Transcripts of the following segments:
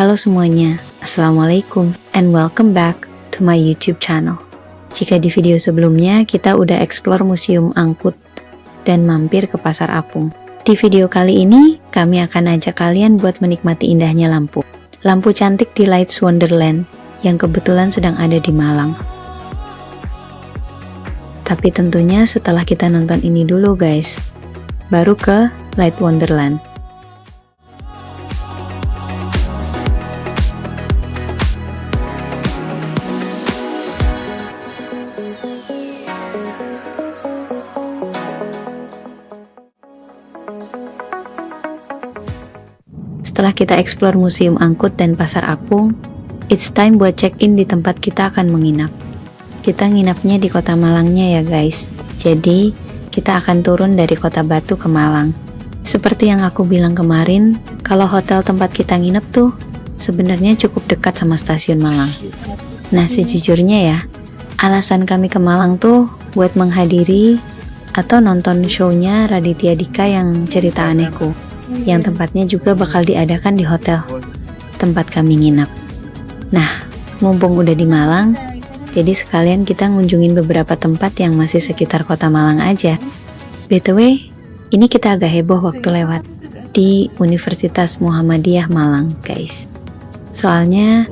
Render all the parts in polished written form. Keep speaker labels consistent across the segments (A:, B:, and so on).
A: Halo semuanya, Assalamualaikum and welcome back to my YouTube channel. Jika di video sebelumnya kita udah explore museum angkut dan mampir ke pasar apung, di video kali ini kami akan ajak kalian buat menikmati indahnya lampu. Lampu cantik di Lights Wonderland yang kebetulan sedang ada di Malang. Tapi tentunya setelah kita nonton ini dulu guys, baru ke Light Wonderland. Setelah kita explore museum angkut dan pasar apung, it's time buat check-in di tempat kita akan menginap. Kita nginapnya di kota Malangnya ya guys. Jadi, kita akan turun dari kota Batu ke Malang. Seperti yang aku bilang kemarin, kalau hotel tempat kita nginep tuh sebenarnya cukup dekat sama stasiun Malang. Nah, sejujurnya ya, alasan kami ke Malang tuh buat menghadiri atau nonton show-nya Raditya Dika yang Cerita Anehku, yang tempatnya juga bakal diadakan di hotel tempat kami nginap. Nah, mumpung udah di Malang, jadi sekalian kita ngunjungin beberapa tempat yang masih sekitar kota Malang aja. BTW, ini kita agak heboh waktu lewat di Universitas Muhammadiyah Malang, guys. Soalnya,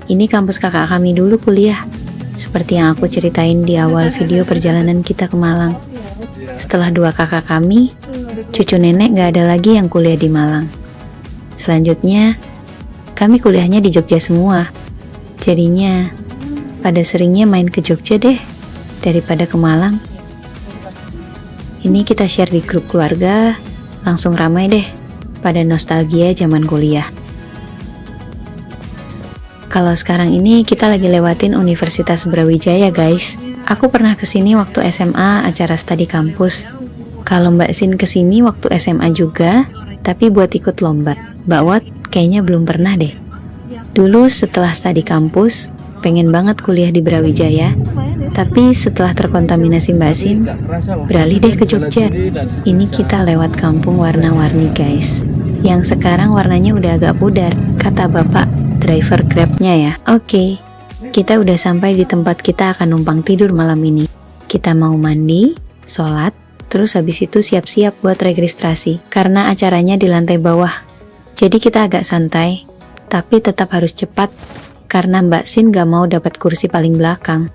A: ini kampus kakak kami dulu kuliah, seperti yang aku ceritain di awal video perjalanan kita ke Malang. Setelah dua kakak kami, cucu nenek gak ada lagi yang kuliah di Malang. Selanjutnya, kami kuliahnya di Jogja semua. Jadinya, pada seringnya main ke Jogja deh, daripada ke Malang. Ini kita share di grup keluarga, langsung ramai deh, pada nostalgia zaman kuliah. Kalau sekarang ini kita lagi lewatin Universitas Brawijaya guys. Aku pernah kesini waktu SMA acara studi kampus. Kalau Mbak Sin kesini waktu SMA juga, tapi buat ikut lomba. Mbak Wat kayaknya belum pernah deh. Dulu setelah studi kampus, pengen banget kuliah di Brawijaya, tapi setelah terkontaminasi Mbak Sin, beralih deh ke Jogja. Ini kita lewat kampung warna-warni guys, yang sekarang warnanya udah agak pudar, kata bapak driver Grab-nya ya. Oke, kita udah sampai di tempat kita akan numpang tidur malam ini. Kita mau mandi, sholat, terus habis itu siap-siap buat registrasi, karena acaranya di lantai bawah. Jadi kita agak santai, tapi tetap harus cepat, karena Mbak Sin gak mau dapat kursi paling belakang.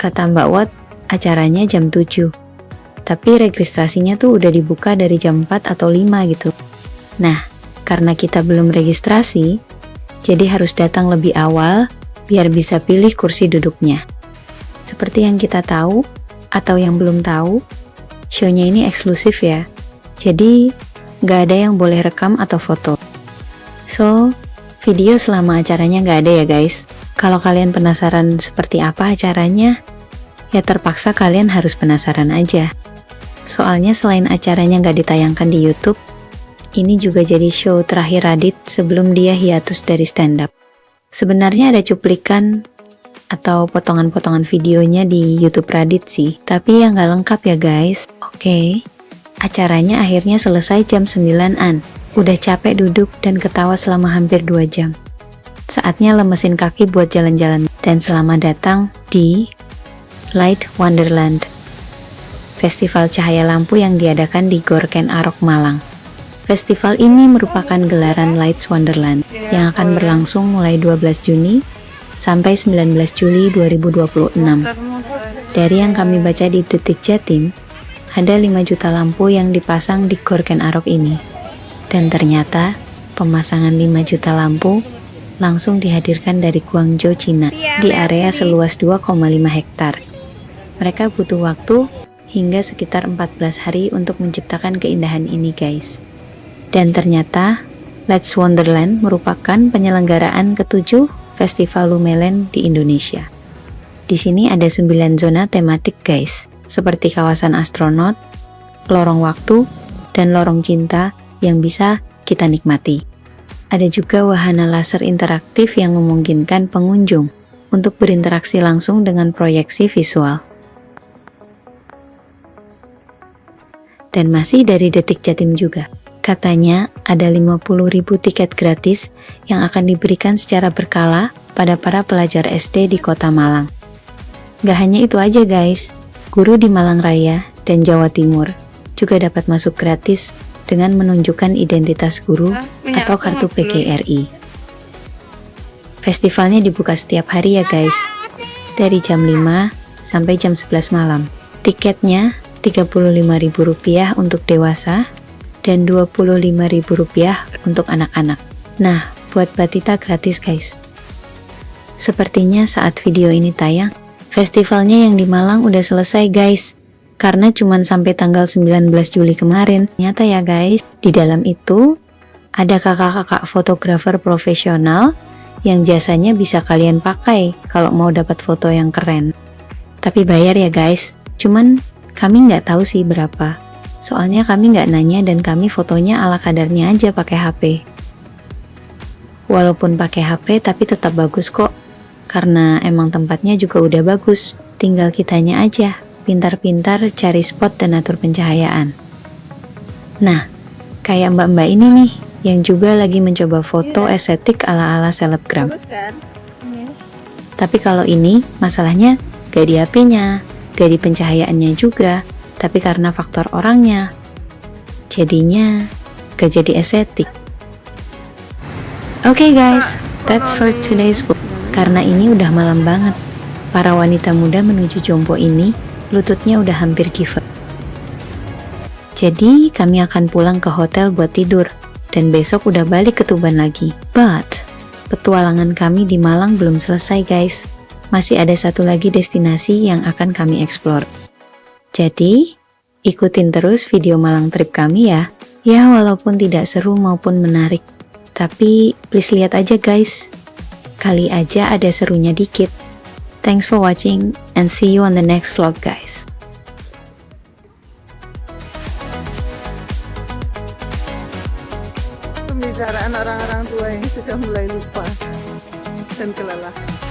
A: Kata Mbak Wat, acaranya jam 7. Tapi registrasinya tuh udah dibuka dari jam 4 atau 5 gitu. Nah, karena kita belum registrasi, jadi harus datang lebih awal, biar bisa pilih kursi duduknya. Seperti yang kita tahu, atau yang belum tahu, show-nya ini eksklusif ya, jadi gak ada yang boleh rekam atau foto. So, video selama acaranya gak ada ya guys. Kalau kalian penasaran seperti apa acaranya, ya terpaksa kalian harus penasaran aja. Soalnya selain acaranya gak ditayangkan di YouTube, ini juga jadi show terakhir Radit sebelum dia hiatus dari stand up. Sebenarnya ada cuplikan atau potongan-potongan videonya di YouTube Radit sih, tapi ya nggak lengkap ya guys. Oke, acaranya akhirnya selesai jam 9-an. Udah capek duduk dan ketawa selama hampir 2 jam. Saatnya lemesin kaki buat jalan-jalan. Dan selamat datang di Light Wonderland, festival cahaya lampu yang diadakan di Gor Ken Arok Malang. Festival ini merupakan gelaran Lights Wonderland yang akan berlangsung mulai 12 Juni sampai 19 Juli 2026. Dari yang kami baca di Detik Jatim, ada 5 juta lampu yang dipasang di Gor Ken Arok ini. Dan ternyata, pemasangan 5 juta lampu langsung dihadirkan dari Guangzhou, Cina, di area seluas 2,5 hektar. Mereka butuh waktu hingga sekitar 14 hari untuk menciptakan keindahan ini guys. Dan ternyata, Lights Wonderland merupakan penyelenggaraan ke-7 Festival Lumeland di Indonesia. Di sini ada 9 zona tematik guys, seperti kawasan astronot, lorong waktu, dan lorong cinta yang bisa kita nikmati. Ada juga wahana laser interaktif yang memungkinkan pengunjung untuk berinteraksi langsung dengan proyeksi visual. Dan masih dari Detik Jatim juga, Katanya ada 50.000 tiket gratis yang akan diberikan secara berkala pada para pelajar SD di Kota Malang. Gak hanya itu aja guys, guru di Malang Raya dan Jawa Timur juga dapat masuk gratis dengan menunjukkan identitas guru atau kartu PGRI. Festivalnya dibuka setiap hari ya guys, dari jam 5 sampai jam 11 malam. Tiketnya Rp35.000 untuk dewasa dan Rp25.000 untuk anak-anak. Nah, buat batita gratis guys. Sepertinya saat video ini tayang, festivalnya yang di Malang udah selesai guys. Karena cuman sampai tanggal 19 Juli kemarin. Ternyata ya guys, di dalam itu ada kakak-kakak fotografer profesional yang jasanya bisa kalian pakai kalau mau dapat foto yang keren. Tapi bayar ya guys, cuman kami nggak tahu sih berapa. Soalnya kami nggak nanya dan kami fotonya ala kadarnya aja pakai HP. Walaupun pakai HP tapi tetap bagus kok. Karena emang tempatnya juga udah bagus. Tinggal kitanya aja pintar-pintar cari spot dan atur pencahayaan. Nah, kayak mbak-mbak ini nih yang juga lagi mencoba foto estetik ala-ala selebgram. Tapi kalau ini masalahnya gak di HP-nya, gak di pencahayaannya juga, tapi karena faktor orangnya, jadinya gak jadi estetik. Oke guys, that's for today's vlog. Karena ini udah malam banget, para wanita muda menuju Jompo ini lututnya udah hampir give up. Jadi kami akan pulang ke hotel buat tidur, dan besok udah balik ke Tuban lagi. But petualangan kami di Malang belum selesai guys. Masih ada satu lagi destinasi yang akan kami explore. Jadi, ikutin terus video Malang trip kami ya. Ya, walaupun tidak seru maupun menarik. Tapi, please lihat aja guys. Kali aja ada serunya dikit. Thanks for watching and see you on the next vlog guys.
B: Pembicaraan orang-orang tua yang sudah mulai lupa dan kelelahan.